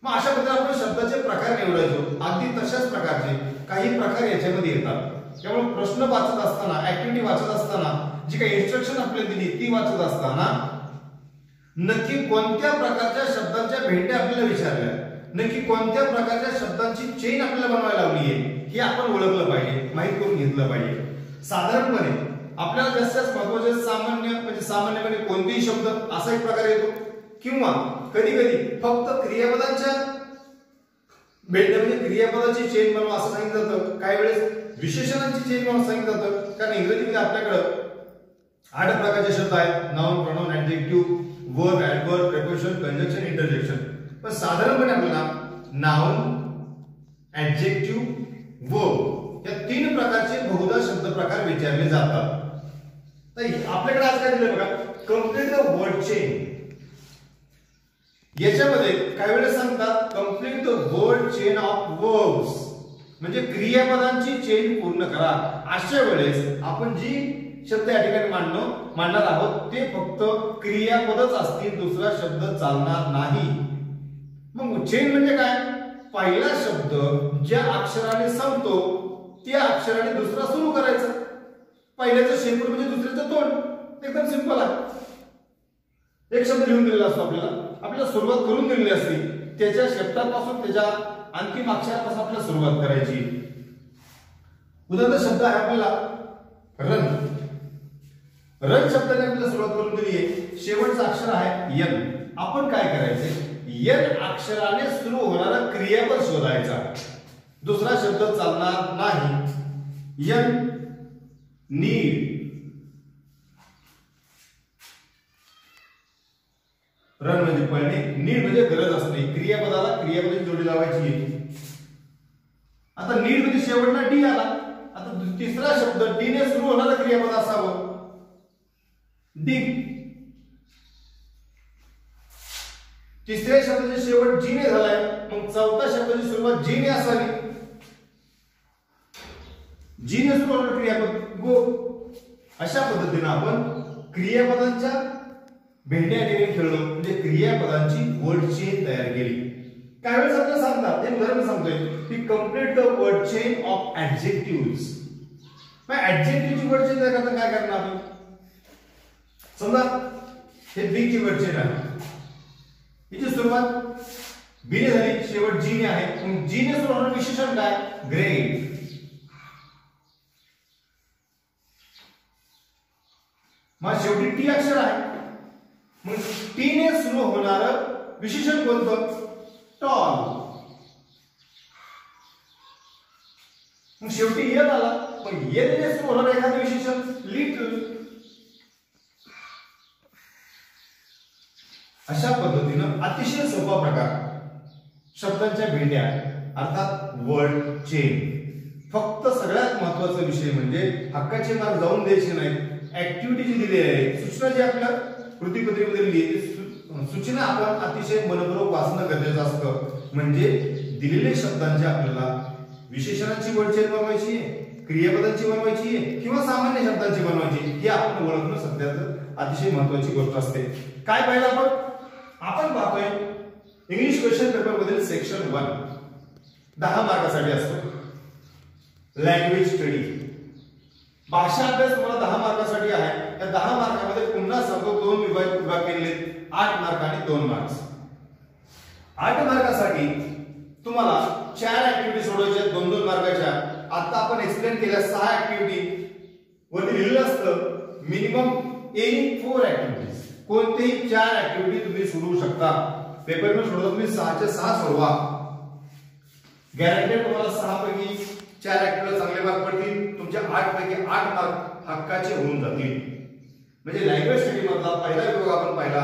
मग अशा प्रकारे आपण शब्दाचे प्रकार निवडायचो. अगदी तशाच प्रकारचे काही प्रकार याच्यामध्ये येतात. त्यामुळे प्रश्न वाचत असताना, ऍक्टिव्हिटी वाचत असताना, जी काही इन्स्ट्रक्शन आपल्याला दिली ती वाचत असताना नक्की कोणत्या प्रकारच्या शब्दांच्या भेंड्या आपल्याला विचारल्या, नक्की कोणत्या प्रकारच्या शब्दांची चेन आपल्याला बनवायला लावली आहे हे आपण ओळखलं पाहिजे, माहित करून घेतलं पाहिजे. साधारणपणे आपल्याला जास्त महत्वाचे सामान्यपणे कोणतेही शब्द असा एक प्रकार येतो, किंवा कधी कधी फक्त क्रियापदांच्या भेंड्या म्हणजे क्रियापदाची चेन बनवा असं सांगितलं जातं. काही वेळेस विशेषणांची चेन बनवा सांगितलं जातं. कारण इंग्रजीमध्ये आपल्याकडे 8 प्रकारचे शब्द आहेत: noun, pronoun, adjective, verb, adverb, preposition, conjunction, interjection. पण साधारणपणे आपल्याला नाउन, ऍडजेक्टिव्ह, वर्ब या 3 प्रकारचे बहुधा शब्द प्रकार विचारले जातात. तर आपल्याकडे आज काय दिलं बघा, कंप्लीट द वर्ड चेन. याच्यामध्ये काही वेळेस सांगतात complete the word chain of verbs, म्हणजे क्रियापदांची चेन पूर्ण करा. अशा वेळेस आपण जी शब्द या ठिकाणी मांडणार आहोत ते फक्त क्रियापदच असतील, दुसरा शब्द चालणार नाही. मग चेन म्हणजे काय? पहिला शब्द ज्या अक्षराने संपतो त्या अक्षराने दुसरा सुरू करायचा. पहिल्याचं शेपूट म्हणजे दुसऱ्याचं तोंड. एकदम सिंपल आहे. एक शब्द लिहून दिलेला असतो, आपल्याला सुरुवात करून दिलेली असते, त्याच्या शब्दापासून त्याच्या अंतिम अक्षरापासून आपल्याला सुरुवात करायची. उदाहरणार्थ शब्द आहे आपल्याला रन. रन शब्दाने आपल्याला सुरुवात करून दिली आहे. शेवटचं अक्षर आहे यन. आपण काय करायचंय, यन अक्षराने सुरू होणारा क्रियापद शोधायचा. दुसरा शब्द चालणार नाही. N need. रन म्हणजे पळणे, नीड म्हणजे गरज असणे. क्रियापदाला क्रियापदाची जोडी लावायची आहे. आता नीड म्हणजे शेवटला डी आला. आता तिसरा शब्द डी ने सुरू होणारा क्रियापद असावं. डिग. तिसऱ्या शब्दाचे शेवट जी ने झालाय, मग चौथा शब्दाची सुरुवात जी ने असावी. जी ने सुरू होणारा क्रियापद गो. अशा पद्धतीने आपण क्रियापदांच्या भेंड्या घेऊन खेळलो, म्हणजे क्रियापदांची वर्ड चेन तयार केली. काही वेळेस आपल्याला सांगतात, एक उदाहरण सांगतोय की complete the word chain of adjectives. मग ऍडजेक्टिव्हची वर्ड चेन तयार करताना काय करणार आपण? समजा हे बी ची वर्ड चेन आहे. हिची सुरुवात बी ने झाली, शेवट जी ने आहे. मग जी ने सुरू होणारं विशेषण काय? ग्रेट. मग शेवटी टी अक्षर आहे, मग टी ने सुरू होणारं विशेषण कोणतं? टॉल. मग शेवटी एल आला, मग एल ने सुरू होणारं एखादं विशेषण लिटल. अशा पद्धतीनं अतिशय सोपा प्रकार शब्दांच्या भेंड्या अर्थात वर्ड चेन. फक्त सगळ्यात महत्त्वाचा विषय म्हणजे हक्काचे मार्क जाऊन द्यायचे नाहीत. ऍक्टिव्हिटी जी दिली आहे, सूचना जी आपल्या कृतीपत्रिकेमध्ये लिहिली आहे, सूचना आपण अतिशय मनपूर्वक वाचणं गरजेचं असतं. म्हणजे दिलेल्या शब्दांची आपल्याला विशेषणाची वर्ड चेन बनवायची आहे, क्रियापदांची बनवायची आहे किंवा सामान्य शब्दांची बनवायची, ही आपण ओळखणं सध्याचं अतिशय महत्त्वाची गोष्ट असते. काय पाहिलं आपण पाहतोय इंग्लिश क्वेश्चन पेपर मधील सेक्शन 1 10 मार्कासाठी असतो. लँग्वेज स्टडी, भाषा अभ्यास तुम्हाला 10 मार्कासाठी आहे. त्या 10 मार्कामध्ये पुन्हा सर्व 2 विभाग केलेले, 8 मार्क आणि 2 मार्क्स. 8 मार्कासाठी तुम्हाला 4 ऍक्टिव्हिटी सोडवायच्या 2-2 मार्काच्या. आता आपण एक्सप्लेन केल्या 6 ऍक्टिव्हिटी वरती लिहिलेलं असतं मिनिमम एनी 4 ऍक्टिव्हिटीज. कोणतेही 4 ऍक्टिव्हिटी तुम्ही सोडवू शकता. पेपरमध्ये सोडवता तुम्ही 6 च्या 6 सोडवा. गॅरंटेड तुम्हाला 6 पैकी 4 ऍक्टिव्हिटीला चांगले मार्क पडतील. तुमच्या 8 पैकी 8 मार्क हक्काचे होऊन जातील. म्हणजे लँग्वेज स्टडी मधला पहिला विभाग आपण पाहिला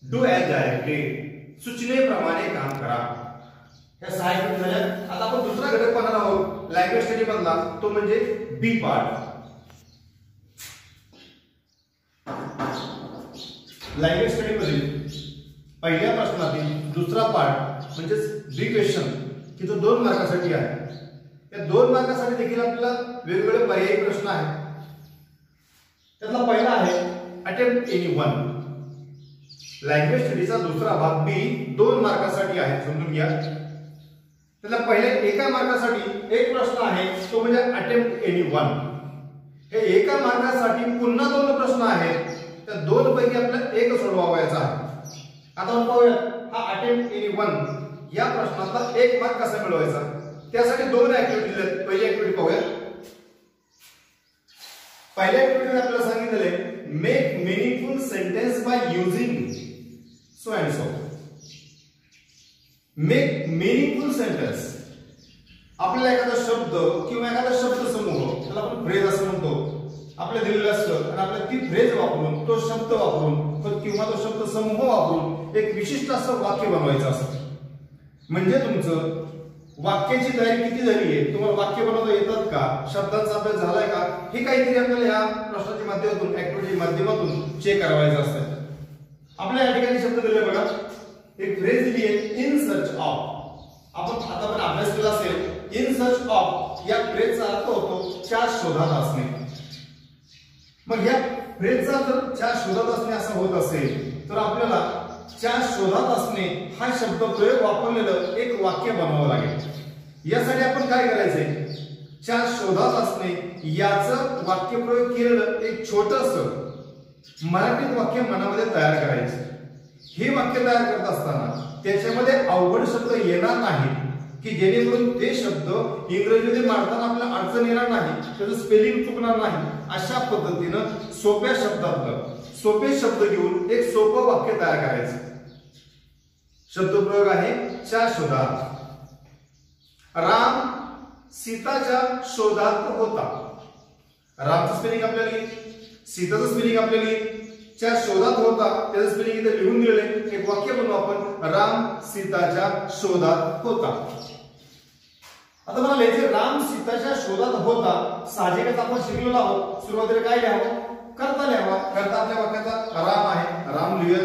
डू ॲज डायरेक्टेड, सूचनेप्रमाणे काम करा. या 6 ऍक्टिव्हिटी झाल्या. आता आपण दुसरा घटक पाहणार आहोत लँग्वेज स्टडी मधला, तो म्हणजे बी पार्ट. लँग्वेज स्टडी मध्ये पहिल्या प्रश्नातील दुसरा पार्ट म्हणजे बी क्वेश्चन, की जो 2 मार्कासाठी आहे. या 2 मार्कासाठी देखील आपल्याला वेगवेगळे पर्यायी प्रश्न आहेत. त्यातला पहिला आहे अटेम्प्ट एनी 1. लँग्वेज स्टडीचा दुसरा भाग बी 2 मार्कासाठी आहे, समजून घ्या. त्याला पहिल्या 1 मार्कासाठी एक प्रश्न आहे, तो म्हणजे अटेम्प्ट एनी 1. हे 1 मार्कासाठी पुन्हा 2 प्रश्न आहेत. त्या 2 पैकी आपल्याला एक सोडवायचा आहे. आता आपण पाहूया हा अटेम्प्ट एनी 1 या प्रश्नाचा 1 मार्क कसा मिळवायचा. त्यासाठी 2 ऍक्टिव्हिटी दिलेत. पहिली ऍक्टिव्हिटी पाहूया. पहिल्या ऍक्टिव्हिटीमध्ये आपल्याला सांगितले make meaningful sentence by using so and so. Make meaningful sentence. आपल्याला एखादा शब्द किंवा एखादा शब्द समूह, त्याला आपण फ्रेज असं म्हणतो, आपल्या दिलेलं असतं आणि आपल्याला ती फ्रेज वापरून, तो शब्द वापरून किंवा तो शब्द समूह वापरून एक विशिष्ट असं वाक्य बनवायचं असतं. म्हणजे तुमचं वाक्याची तयारी किती झाली आहे, तुम्हाला वाक्य बनवता येतात का, शब्दांचा अभ्यास झालाय का, हे काहीतरी आपल्याला या प्रश्नाच्या माध्यमातून, ऍक्टिव्हिटीच्या माध्यमातून चेक करायचं असतं. आपल्या या ठिकाणी शब्द दिले बघा, एक फ्रेज दिली आहे इन सर्च ऑफ. आपण आता पण अभ्यास केला असेल इन सर्च ऑफ या फ्रेजचा अर्थ होतो च्या शोधात असणे. मग या फ्रेजचा जर च्या शोधात असणे असं होत असेल तर आपल्याला च्या शोधात असणे हा शब्द प्रयोग वापरलेलं एक वाक्य बनवावं लागेल. यासाठी आपण काय करायचंय, च्या शोधात असणे याचं वाक्यप्रयोग केलेलं एक छोटस मराठीत वाक्य मनामध्ये तयार करायचं. हे वाक्य तयार करत असताना त्याच्यामध्ये अवघड शब्द येणार नाही, की जेणेकरून ते शब्द इंग्रजीमध्ये मांडताना आपल्याला अडचण येणार नाही, त्याचं स्पेलिंग चुकणार नाही. अशा पद्धतीनं सोप्या शब्दातलं सोपे शब्द घेऊन एक सोपं वाक्य तयार करायचं. शब्दप्रयोग आहे च्या शोधात. राम सीताच्या शोधात होता. रामचं स्पेलिंग आपल्याला लिहिलं, सीताचं स्पेलिंग आपल्याला लिहिलं, च्या शोधात होता त्याचं स्पेलिंग इथे लिहून दिलेलं. एक वाक्य बनवू आपण, राम सीताच्या शोधात होता. आता मला लिहायचे राम सीताच्या शोधात होता. साहजिकच आपण शिकलेलो आहोत. सुरुवातीला काय लिहावं? कर्ता लिहावा. कर्ता आपल्या वाक्याचा राम आहे, राम लिहूया.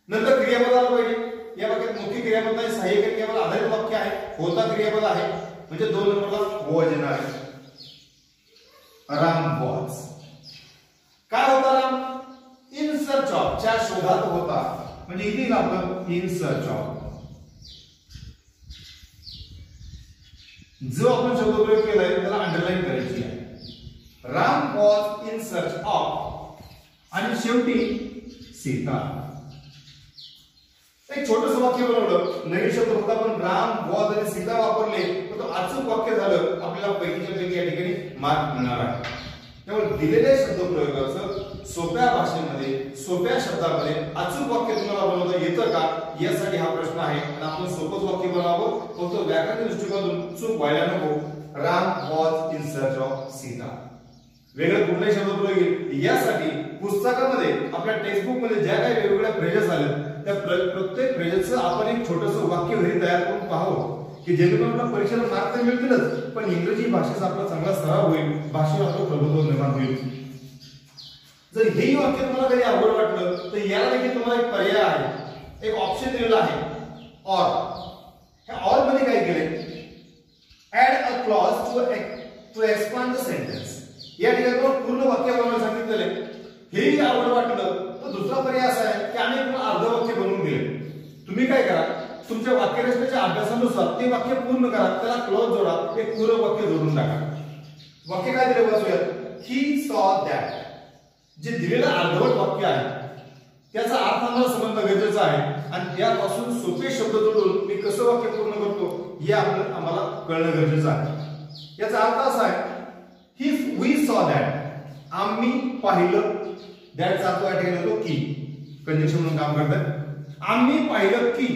नंतर क्रियापद आलं पाहिजे. या वाक्यात मुख्य क्रियापद आहे, सहाय्यक क्रियापद आधारित वाक्य आहे, होता क्रियापद आहे, म्हणजे 2 नंबरला वॉज येणार आहे. राम वॉज. काय होता राम? इन सर्च ऑफ, च्या शोधात होता. म्हणजे इथे आपलं इन सर्च ऑफ. जो आपण शब्दप्रयोग केलाय त्याला अंडरलाईन करायची आहे. Ram was in search of आणि शेवटी सीता. एक छोटस वाक्य बनवलं, नवीन शब्द होता पण राम वॉज आणि सीता वापरले, तर अचूक वाक्य झालं. आपल्याला पैकीच्या पैकी या ठिकाणी मार्क मिळणार आहे. त्यामुळे दिलेल्या शब्दप्रयोगाचं सोप्या भाषेमध्ये सोप्या शब्दामध्ये अचूक वाक्य तुम्हाला बनवता येतं का, यासाठी हा प्रश्न आहे. आणि आपण सोपंच वाक्य बनावं, फक्त व्याकरण दृष्टिकोनातून चूक व्हायला नको. Ram was in search of Sita. वेगळं कुठलाही शब्दप्रयोग येईल यासाठी पुस्तकामध्ये आपल्या टेक्स्टबुक मध्ये ज्या काही वेगवेगळ्या फ्रेजेस आल्या त्या प्रत्येक फ्रेजेसचं आपण एक छोटंसं वाक्य घरी तयार करून पाहावं, की जेणेकरून आपल्या परीक्षेला मार्क तर मिळतीलच, पण इंग्रजी भाषेचा आपला चांगला सराव होईल, भाषेवर आपलं प्रभुत्व निर्माण होईल. जर हेही वाक्य तुम्हाला कधी अवघड वाटलं तर याला देखील तुम्हाला एक पर्याय आहे, एक ऑप्शन दिलेला आहे, ऑर. ह्या ऑर मध्ये काय केले? Add a clause to expand the sentence. या ठिकाणी पूर्ण वाक्य बनवायला सांगितलेले. हेही अवघड वाटलं तर दुसरा पर्याय असा आहे की आम्ही तुम्हाला अर्ध वाक्य बनवून दिले. तुम्ही काय करा, तुमच्या वाक्यरचनेच्या अभ्यासानुसार ते वाक्य पूर्ण करा, त्याला क्लॉज जोडा, एक पूर्ण वाक्य जोडून टाका. वाक्य काय दिले वाचूयात. He saw that. जे दिलेलं अर्धवट वाक्य आहे त्याचा अर्थ आम्हाला समजणं गरजेचं आहे, आणि त्यापासून सोपे शब्द जोडून मी कसं वाक्य पूर्ण करतो हे आम्हाला कळणं गरजेचं आहे. याचा अर्थ असा आहे, ही वी सॉ दॅट, आम्ही पाहिलं. दॅट चा अर्थ या ठिकाणी होतो की, कंजंक्शन म्हणून काम करतात. आम्ही पाहिलं की.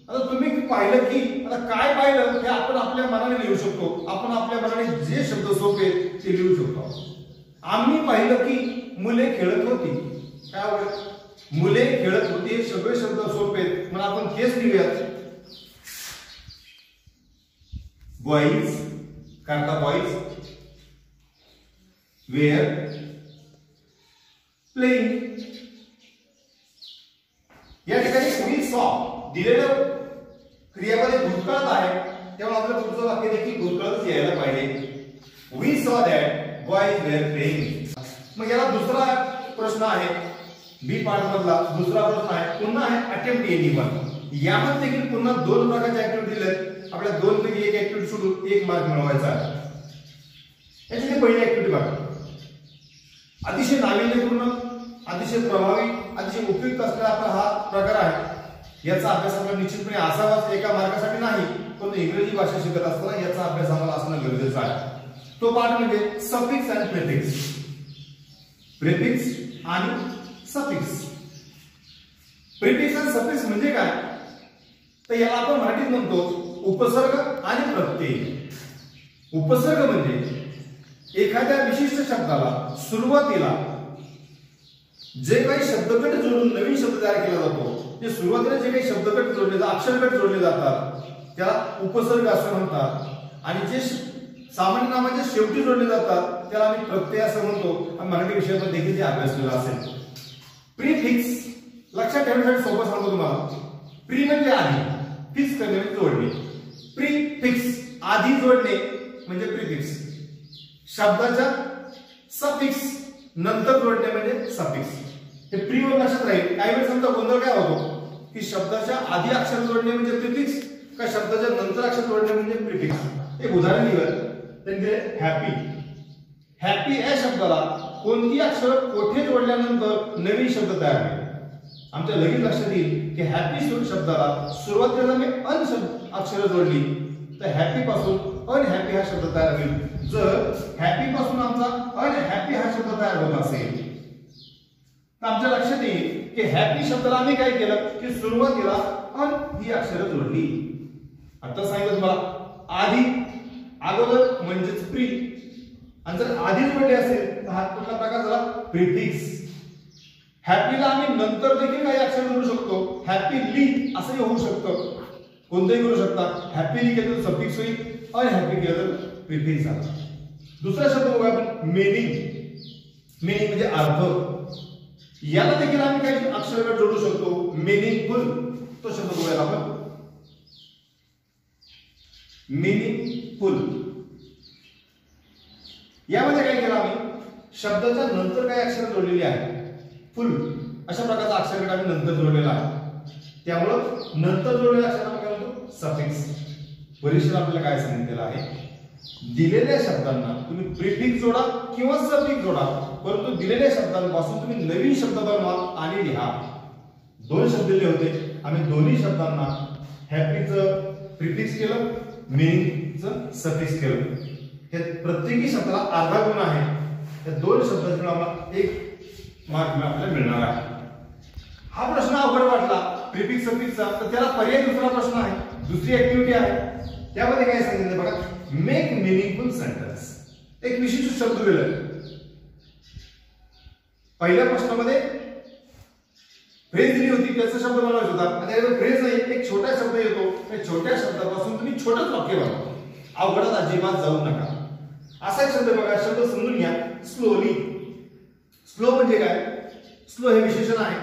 आता तुम्ही पाहिलं की, आता काय पाहिलं हे आपण आपल्या मनाने लिहू शकतो. आपण आपल्या मनाने जे शब्द सोपे ते लिहू शकतो. आम्ही पाहिलं की मुले खेळत होती. काय आवडेल? मुले खेळत होती. सगळे शब्द सोपे, म्हणून आपण तेच लिहूयात. बॉईज करता बॉईज वेअर प्लेइंग. या ठिकाणी वी सॉ दिलेलं क्रियापद भूतकाळात आहे, त्यामुळे आपलं पुढचं वाक्य देखील भूतकाळातच यायला पाहिजे. वी सॉ दॅट बॉईज वेअर प्लेइंग. मग याला दुसरा प्रश्न आहे, बी पार्ट मधला दुसरा प्रश्न आहे, पुन्हा आहे अटेम्प्ट एनीवन. यामध्ये देखील पुन्हा 2 प्रकारच्या ऍक्टिव्हिटी दिलेत. आपल्या 2 पैकी एक ऍक्टिव्हिटी सोडून 1 मार्क मिळवायचा आहे. याची पहिली ऍक्टिव्हिटी बघा. अतिशय नाविन्यपूर्ण, अतिशय प्रभावी, अतिशय उपयुक्त असलेला आपला हा प्रकार आहे. याचा अभ्यास आपल्याला निश्चितपणे असावाच, एका मार्कासाठी नाही, पण इंग्रजी भाषा शिकत असताना याचा अभ्यास आम्हाला असणं गरजेचं आहे. तो पाठ म्हणजे सफिक्स आणि प्रिफिक्स. प्रिफिक्स आणि सफिक्स. प्रिफिक्स आणि सफिक्स म्हणजे काय, तर याला आपण मराठीत म्हणतो उपसर्ग आणि प्रत्यय. उपसर्ग म्हणजे एखाद्या विशिष्ट शब्दाला सुरुवातीला जे काही शब्दगट जोडून नवीन शब्द तयार केला जातो, जे सुरुवातीला जे काही शब्दगट जोडले जातात, अक्षरगट जोडले जातात, त्याला उपसर्ग असं म्हणतात. आणि जे सामान्य नामाच्या शेवटी जोडले जातात त्याला आम्ही प्रत्यय असं म्हणतो. आणि मराठी विषयामध्ये देखील ते अभ्यासलेला असेल. प्रीफिक्स लक्षात ठेवण्यासाठी सोपं सांगतो तुम्हाला. प्री म्हणजे आधी, फिक्स करणे म्हणजे जोडणे. प्रीफिक्स आधी जोडणे म्हणजे प्रीफिक्स. शब्दाच्या सफिक्स नंतर जोडणे म्हणजे सफिक्स. हे प्री वर लक्षात राहील. काही वेळेस समजा गोंधळ काय होतो की शब्दाच्या आधी अक्षर जोडणे म्हणजे प्रीफिक्स का शब्दाच्या नंतर अक्षर जोडणे म्हणजे प्रीफिक्स. एक उदाहरण दिलं म्हणजे हॅपी. हॅपी या शब्दाला कोणती अक्षर कोठे जोडल्यानंतर नवीन शब्द तयार होईल. आमच्या लगेच लक्षात येईल की हॅपी शब्दाला सुरुवातीला मी अन अक्षर जोडली तर हॅपी पासून अनहॅपी हा शब्द तयार होईल. जर हॅपी पासून आमचा अनहॅपी हा शब्द तयार होत असेल तर आमच्या लक्षात येईल की हॅपी शब्दाला आम्ही काय केलं की सुरुवातीला अन ही अक्षरं जोडली. आता सांगितलं तुम्हाला आधी अगोदर म्हणजेच प्री, आणि जर आधी जोडले असेल तर हा कुठला प्रकार झाला प्रिफिक्स. हॅपीला आम्ही नंतर देखील काही अक्षर जोडू शकतो, हॅपीली असंही होऊ शकतं, कोणतेही करू शकता. हॅपीली केलं तर सफिक्स होईल, अनहॅपी केलं तर प्रिफिक्स आला. दुसरा शब्द बघूया आपण मीनिंग. मीनिंग म्हणजे अर्थ. याला देखील आम्ही काही अक्षर जोडू शकतो, मीनिंगफुल. तो शब्द बघूया आपण मीनिंगफुल. यामध्ये काय केलं आम्ही शब्दाच्या नंतर काही अक्षर जोडलेली आहे, फुल अशा प्रकारचा अक्षर आम्ही नंतर जोडलेला आहे. त्यामुळं नंतर जोडलेला अक्षर आपण काय म्हणतो सफिक्स. परीक्षेला आपल्याला काय सांगितलेलं आहे, दिलेल्या शब्दांना तुम्ही प्रिफिक्स जोडा किंवा सफिक्स जोडा, परंतु दिलेल्या शब्दांपासून तुम्ही नवीन शब्द बनवा आणि लिहा. दोन शब्द दिले होते, आम्ही दोन्ही शब्दांना हॅपीचं प्रिफिक्स केलं, मीनिंगचं सफिक्स केलं. हे प्रत्येकी शब्दाला अर्धा गुण आहे. या दोन शब्दांचे आम्हाला 1 मार्क आपल्याला मिळणार आहे. हा प्रश्न अवघड वाटला प्रिफिक्स सफिक्सचा, तर त्याला पर्याय दुसरा प्रश्न आहे, दुसरी ऍक्टिव्हिटी आहे. त्यामध्ये काय सांगितलं बघा, मेक मिनिंगफुल सेंटेन्स. एक विशिष्ट शब्द दिलाय. पहिल्या प्रश्नामध्ये फ्रेज दिली होती, त्याचा शब्द बनवायचा होता. आता फ्रेज नाही, एक छोटा शब्द येतो, त्या छोट्या शब्दापासून तुम्ही छोटंच वाक्य बनवा. अवघडात अजिबात जाऊ नका. असा एक शब्द बघा, शब्द समजून घ्या, स्लोली. स्लो म्हणजे काय, स्लो हे विशेषण आहे,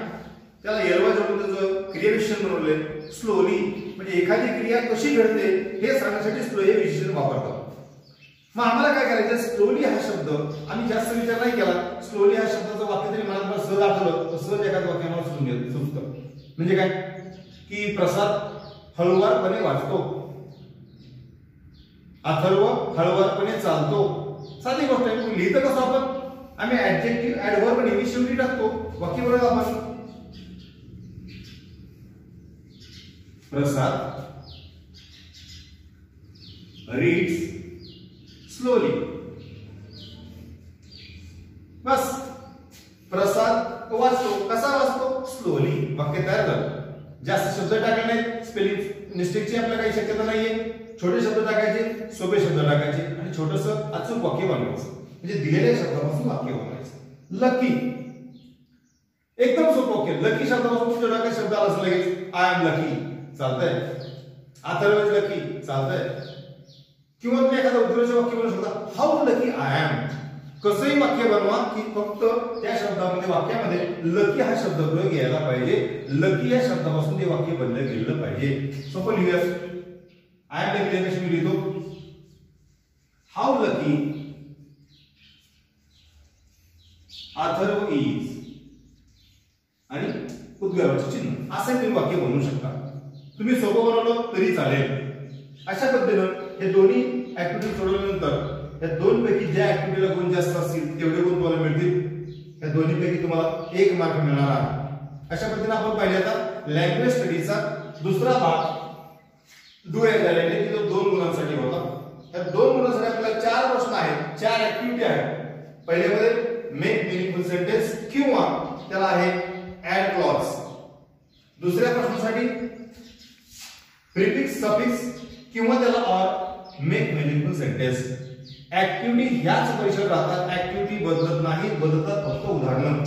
त्याला एलवा जोडून त्याचं क्रियाविशेषण बनवलंय. स्लोली म्हणजे एखादी क्रिया कशी घडते हे सांगण्यासाठी स्लो हे विशेषण वापरतात. मग आम्हाला काय करायचं, स्लोली हा शब्द आम्ही जास्त विचार नाही केला, स्लोली हा शब्दाचं वाक्य तरी मला सहज आठवलं तर सहज एखादं वाक्य मला सुचतं. म्हणजे काय की प्रसाद हळुवारपणे वाचतो, अथर्व हळुवारपणे चालतो. साधी गोष्ट आहे. लिहितं कसं आपण, आम्ही ऍडजेक्टिव्ह ऍडव्हर्ब नेहमी शेवटी टाकतो. वाक्य बरोबर आपण प्रसाद रीड्स स्लोली. बस, प्रसाद वाचतो, कसा वाचतो, स्लोली. वाक्य तयार झालं. जास्त शब्द टाकले नाहीत, स्पेलिंग मिस्टेकची आपल्याला काही शक्यता नाहीये. छोटे शब्द टाकायचे, सोपे शब्द टाकायचे आणि छोटस अचूक वाक्य बनवायचं. म्हणजे दिलेल्या शब्दापासून वाक्य बनवायचं. लकी एकदम सोपं वाक्य. लकी शब्दापासून छोटा काही शब्द आला लगेच, आय एम लकी चालतंय, अथर्व लकी चालतंय. किंवा तुम्ही एखादं उद्देश वाक्य बनवू शकता, हाऊ लकी आय एम. कसंही वाक्य बनवा की फक्त त्या शब्दामध्ये वाक्यामध्ये लकी हा शब्द प्रयोग यायला पाहिजे. लकी या शब्दापासून ते वाक्य बनलं गेलं पाहिजे. सोपं लिहूया. आय एम लकी कशी मी लिहितो, हाऊ लकी अथर्व इज आणि उद्गाराचे चिन्ह असं तुम्ही वाक्य बनवू शकता. तुम्ही सोपं बनवलं तरी चालेल. अशा पद्धतीनं हे दोन्ही ऍक्टिव्हिटी सोडवल्यानंतर या दोन पैकी ज्या ऍक्टिव्हिटीला गुण जास्त असतील तेवढे गुण तुम्हाला मिळतील. या दोन्ही पैकी तुम्हाला 1 मार्क मिळणार आहे. अशा पद्धतीने आपण पाहिले आता लँग्वेज स्टडीचा दुसरा भाग डू झालेले की तो 2 गुणांसाठी होता. या 2 गुणांसाठी आपल्याला 4 प्रश्न आहेत, 4 ऍक्टिव्हिटी आहेत. पहिल्यामध्ये मेक मिनिंगफुल सेंटेन्स किंवा त्याला आहे ऍड क्लॉज. दुसऱ्या प्रश्नासाठी प्रिफिक्स सफिक्स किंवा त्याला or make meaningful sentence. Activity ह्याच परीक्षेत राहतात, ऍक्टिव्हिटी बदलत नाही, बदलतात फक्त उदाहरणं.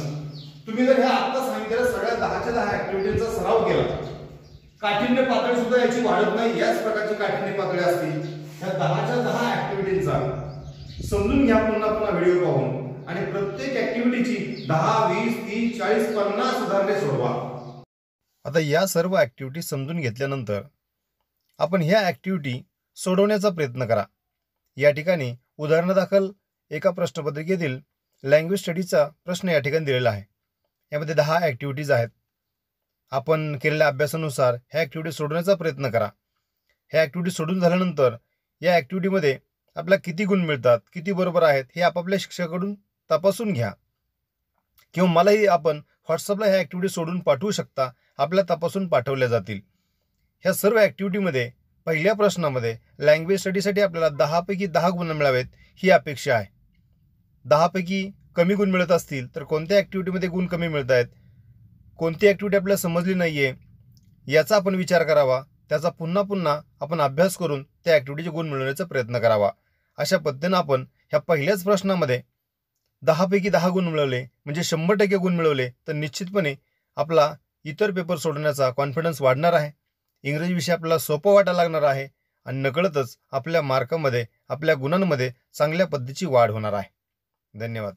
तुम्ही जर ह्या आता सांगितलेल्या सगळ्या 10च्या 10 ऍक्टिव्हिटीचा सराव केला, काठिण्य पातळी सुद्धा याची वाढत नाही, याच प्रकारची काठिण्य पातळी असतील. ह्या 10च्या 10 ऍक्टिव्हिटीचा समजून घ्या पुन्हा पुन्हा व्हिडिओ पाहून आणि प्रत्येक ऍक्टिव्हिटीची 10, 20, 30, 40, 50 उदाहरणे सोडवा. आता या सर्व ऍक्टिव्हिटी समजून घेतल्यानंतर आपण ह्या ऍक्टिव्हिटी सोडवण्याचा प्रयत्न करा. या ठिकाणी उदाहरणादाखल एका प्रश्नपत्रिकेतील लँग्वेज स्टडीचा प्रश्न या ठिकाणी दिलेला आहे. यामध्ये 10 ऍक्टिव्हिटीज आहेत. आपण केलेल्या अभ्यासानुसार ह्या ऍक्टिव्हिटी सोडवण्याचा प्रयत्न करा. ह्या ऍक्टिव्हिटी सोडून झाल्यानंतर या ऍक्टिव्हिटीमध्ये आपल्याला किती गुण मिळतात, किती बरोबर आहेत हे आपापल्या शिक्षकाकडून तपासून घ्या. किंवा मलाही आपण व्हॉट्सअपला ह्या ऍक्टिव्हिटी सोडून पाठवू शकता, आपल्याला तपासून पाठवल्या जातील. ह्या सर्व ऍक्टिव्हिटीमध्ये पहिल्या प्रश्नामध्ये लँग्वेज स्टडीसाठी आपल्याला 10 पैकी 10 गुण मिळावेत ही अपेक्षा आहे. 10 पैकी कमी गुण मिळत असतील तर कोणत्या ॲक्टिव्हिटीमध्ये गुण कमी मिळत आहेत, कोणती ॲक्टिव्हिटी आपल्याला समजली नाही आहे याचा आपण विचार करावा. त्याचा पुन्हा पुन्हा आपण अभ्यास करून त्या ॲक्टिव्हिटीचे गुण मिळवण्याचा प्रयत्न करावा. अशा पद्धतीनं आपण ह्या पहिल्याच प्रश्नामध्ये 10 पैकी 10 गुण मिळवले म्हणजे 100% गुण मिळवले तर निश्चितपणे आपला इतर पेपर सोडवण्याचा कॉन्फिडन्स वाढणार आहे. इंग्रजी विषय आपल्याला सोपं वाटायला लागणार आहे आणि नकळतच आपल्या मार्कामध्ये, आपल्या गुणांमध्ये चांगल्या पद्धतीची वाढ होणार आहे. धन्यवाद.